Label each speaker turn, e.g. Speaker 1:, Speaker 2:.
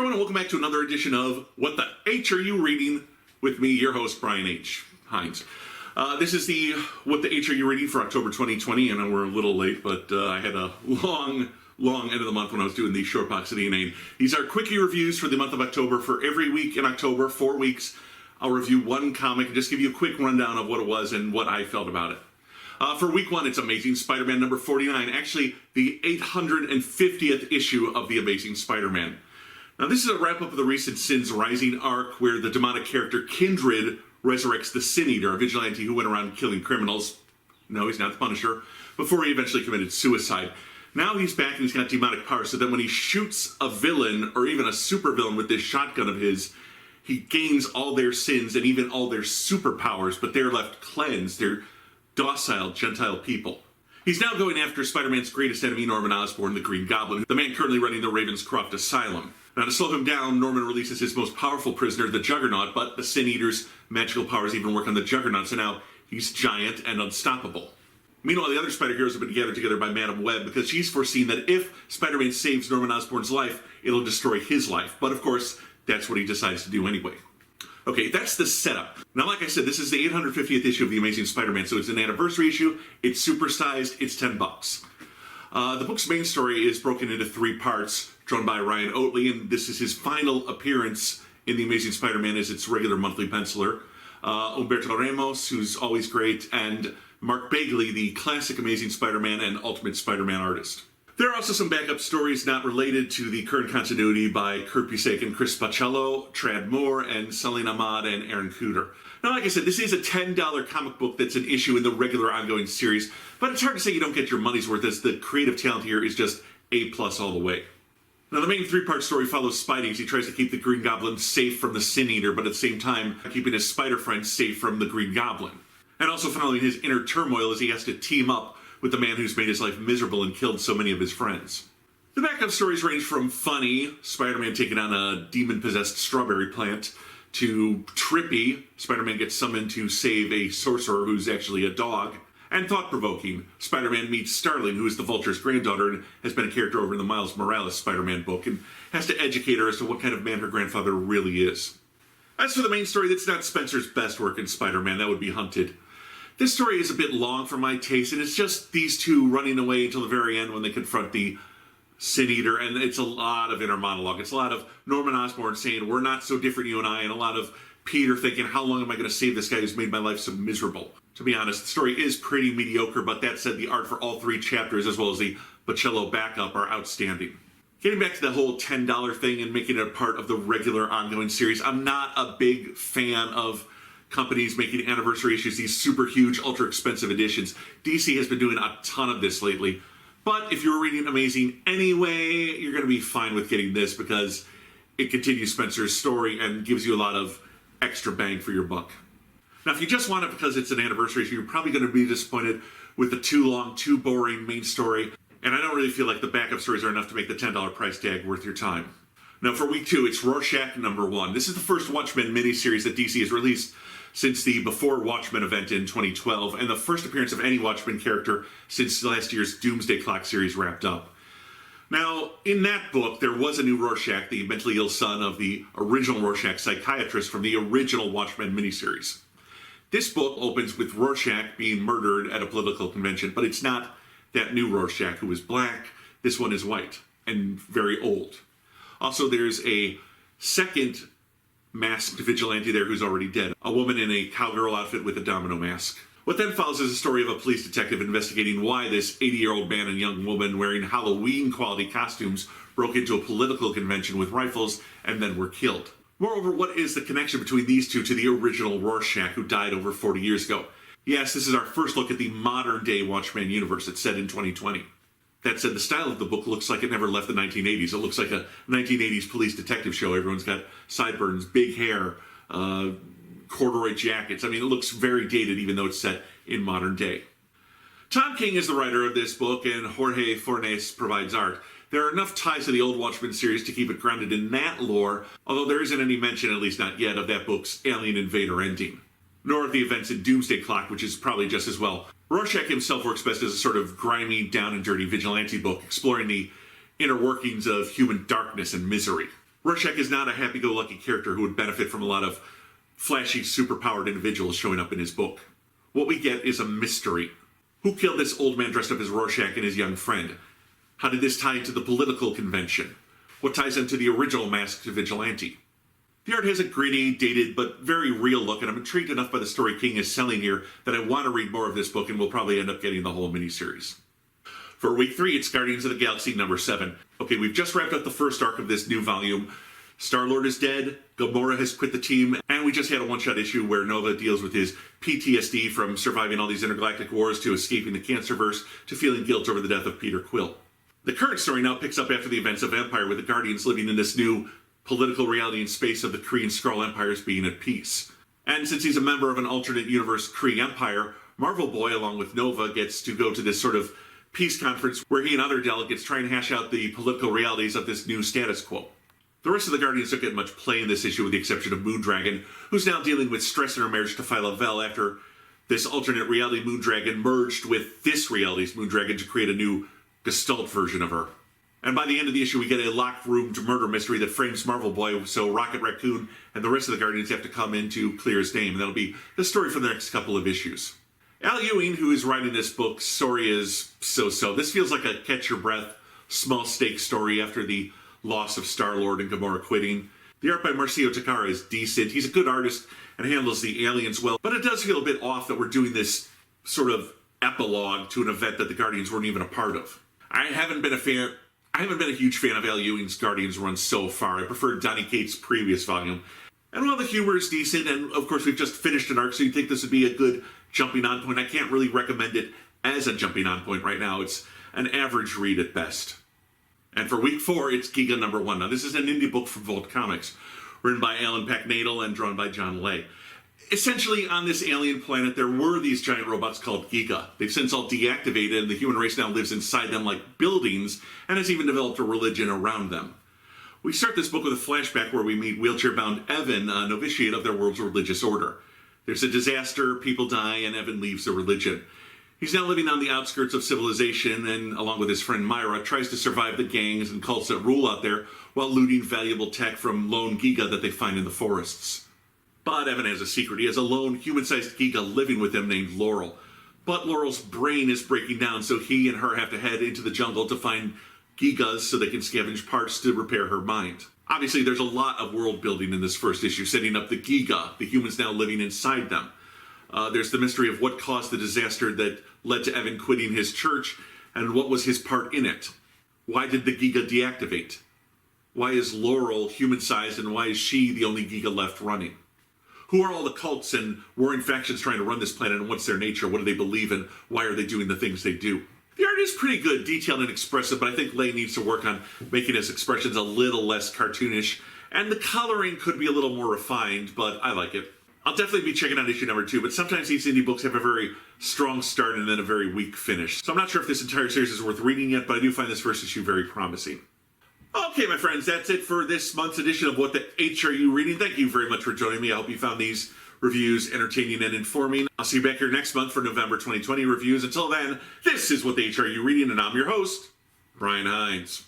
Speaker 1: everyone, and welcome back to another edition of What the H Are You Reading? With me, your host, Brian H. Heinz. This is the What the H Are You Reading for October 2020, and we're a little late, but I had a long end of the month when I was doing the short box of DNA. These are quickie reviews for the month of October. For every week in October, 4 weeks, I'll review one comic and just give you a quick rundown of what it was and what I felt about it. For week one, it's Amazing Spider-Man number 49, actually the 850th issue of The Amazing Spider-Man. Now, this is a wrap-up of the recent Sins Rising arc where the demonic character Kindred resurrects the Sin Eater, a vigilante who went around killing criminals. No, he's not the Punisher, before he eventually committed suicide. Now he's back and he's got demonic power, so that when he shoots a villain, or even a supervillain with this shotgun of his, he gains all their sins and even all their superpowers, but they're left cleansed. They're docile, Gentile people. He's now going after Spider-Man's greatest enemy, Norman Osborn, the Green Goblin, the man currently running the Ravenscroft Asylum. Now, to slow him down, Norman releases his most powerful prisoner, the Juggernaut, but the Sin Eater's magical powers even work on the Juggernaut, so now he's giant and unstoppable. Meanwhile, the other Spider Heroes have been gathered together by Madam Web because she's foreseen that if Spider-Man saves Norman Osborn's life, it'll destroy his life. But of course, that's what he decides to do anyway. Okay, that's the setup. Now, like I said, this is the 850th issue of The Amazing Spider-Man, so it's an anniversary issue, it's supersized, it's $10. The book's main story is broken into 3 parts, drawn by Ryan Oatley, and this is his final appearance in The Amazing Spider-Man as its regular monthly penciler. Humberto Ramos, who's always great, and Mark Bagley, the classic Amazing Spider-Man and Ultimate Spider-Man artist. There are also some backup stories not related to the current continuity by Kurt Busiek and Chris Bachalo, Trad Moore, and Celine Ahmad and Aaron Kuder. Now, like I said, this is a $10 comic book that's an issue in the regular ongoing series, but it's hard to say you don't get your money's worth, as the creative talent here is just A+ all the way. Now, the main 3-part story follows Spidey as he tries to keep the Green Goblin safe from the Sin Eater, but at the same time keeping his spider friends safe from the Green Goblin. And also following his inner turmoil as he has to team up with the man who's made his life miserable and killed so many of his friends. The backup stories range from funny, Spider-Man taking on a demon-possessed strawberry plant, to trippy, Spider-Man gets summoned to save a sorcerer who's actually a dog, and thought-provoking, Spider-Man meets Starling, who is the Vulture's granddaughter and has been a character over in the Miles Morales Spider-Man book, and has to educate her as to what kind of man her grandfather really is. As for the main story, that's not Spencer's best work in Spider-Man, that would be Hunted. This story is a bit long for my taste, and it's just these two running away until the very end when they confront the Sin Eater, and it's a lot of inner monologue. It's a lot of Norman Osborn saying, "We're not so different, you and I," and a lot of Peter thinking, "How long am I going to save this guy who's made my life so miserable?" To be honest, the story is pretty mediocre, but that said, the art for all 3 chapters, as well as the Bachalo backup, are outstanding. Getting back to the whole $10 thing and making it a part of the regular ongoing series, I'm not a big fan of companies making anniversary issues, these super huge, ultra expensive editions. DC has been doing a ton of this lately. But if you're reading Amazing anyway, you're going to be fine with getting this because it continues Spencer's story and gives you a lot of extra bang for your buck. Now, if you just want it because it's an anniversary issue, you're probably going to be disappointed with the too long, too boring main story. And I don't really feel like the backup stories are enough to make the $10 price tag worth your time. Now, for week 2, it's Rorschach number 1. This is the first Watchmen miniseries that DC has released since the Before Watchmen event in 2012, and the first appearance of any Watchmen character since last year's Doomsday Clock series wrapped up. Now, in that book, there was a new Rorschach, the mentally ill son of the original Rorschach psychiatrist from the original Watchmen miniseries. This book opens with Rorschach being murdered at a political convention, but it's not that new Rorschach who is black. This one is white and very old. Also, there's a second masked vigilante there who's already dead, a woman in a cowgirl outfit with a domino mask. What then follows is a story of a police detective investigating why this 80-year-old man and young woman wearing Halloween-quality costumes broke into a political convention with rifles and then were killed. Moreover, what is the connection between these two to the original Rorschach who died over 40 years ago? Yes, this is our first look at the modern-day Watchmen universe. It's set in 2020. That said, the style of the book looks like it never left the 1980s. It looks like a 1980s police detective show. Everyone's got sideburns, big hair, corduroy jackets. I mean, it looks very dated even though it's set in modern day. Tom King is the writer of this book, and Jorge Fornes provides art. There are enough ties to the old Watchmen series to keep it grounded in that lore, although there isn't any mention, at least not yet, of that book's alien invader ending. Nor of the events in Doomsday Clock, which is probably just as well. Rorschach himself works best as a sort of grimy, down and dirty vigilante book, exploring the inner workings of human darkness and misery. Rorschach is not a happy-go-lucky character who would benefit from a lot of flashy, superpowered individuals showing up in his book. What we get is a mystery. Who killed this old man dressed up as Rorschach and his young friend? How did this tie into the political convention? What ties into the original masked vigilante? The art has a gritty, dated, but very real look, and I'm intrigued enough by the story King is selling here that I want to read more of this book, and we'll probably end up getting the whole miniseries. For week 3, it's Guardians of the Galaxy number 7. Okay, we've just wrapped up the first arc of this new volume. Star-Lord is dead, Gamora has quit the team, and we just had a one-shot issue where Nova deals with his PTSD from surviving all these intergalactic wars to escaping the Cancerverse to feeling guilt over the death of Peter Quill. The current story now picks up after the events of Empire, with the Guardians living in this new political reality and space of the Kree and Skrull empires being at peace. And since he's a member of an alternate universe Kree empire, Marvel Boy, along with Nova, gets to go to this sort of peace conference where he and other delegates try and hash out the political realities of this new status quo. The rest of the Guardians don't get much play in this issue with the exception of Moondragon, who's now dealing with stress in her marriage to Phyla-Vell after this alternate reality Moondragon merged with this reality's Moondragon to create a new Gestalt version of her. And by the end of the issue, we get a locked-roomed murder mystery that frames Marvel Boy, so Rocket Raccoon and the rest of the Guardians have to come in to clear his name, and that'll be the story for the next couple of issues. Al Ewing, who is writing this book, story is so-so. This feels like a catch-your-breath, small-stake story after the loss of Star-Lord and Gamora quitting. The art by Marcio Takara is decent. He's a good artist and handles the aliens well, but it does feel a bit off that we're doing this sort of epilogue to an event that the Guardians weren't even a part of. I haven't been a huge fan of Al Ewing's Guardians run so far. I prefer Donny Cates' previous volume. And while the humor is decent, and of course we've just finished an arc, so you'd think this would be a good jumping on point, I can't really recommend it as a jumping on point right now. It's an average read at best. And for week 4, it's Giga number 1. Now this is an indie book from Vault Comics, written by Alan Packnadel and drawn by John Lay. Essentially, on this alien planet, there were these giant robots called Giga. They've since all deactivated, and the human race now lives inside them like buildings, and has even developed a religion around them. We start this book with a flashback where we meet wheelchair-bound Evan, a novitiate of their world's religious order. There's a disaster, people die, and Evan leaves the religion. He's now living on the outskirts of civilization, and along with his friend Myra, tries to survive the gangs and cults that rule out there while looting valuable tech from lone Giga that they find in the forests. But Evan has a secret. He has a lone human-sized Giga living with him named Laurel. But Laurel's brain is breaking down, so he and her have to head into the jungle to find Gigas so they can scavenge parts to repair her mind. Obviously, there's a lot of world building in this first issue, setting up the Giga, the humans now living inside them. There's the mystery of what caused the disaster that led to Evan quitting his church, and what was his part in it. Why did the Giga deactivate? Why is Laurel human-sized, and why is she the only Giga left running? Who are all the cults and warring factions trying to run this planet, and what's their nature? What do they believe in? Why are they doing the things they do? The art is pretty good, detailed and expressive, but I think Lay needs to work on making his expressions a little less cartoonish, and the coloring could be a little more refined, but I like it. I'll definitely be checking out issue number 2, but sometimes these indie books have a very strong start and then a very weak finish. So I'm not sure if this entire series is worth reading yet, but I do find this first issue very promising. Okay, my friends, that's it for this month's edition of What the H Are You Reading? Thank you very much for joining me. I hope you found these reviews entertaining and informing. I'll see you back here next month for November 2020 reviews. Until then, this is What the H Are You Reading? And I'm your host, Brian Heinz.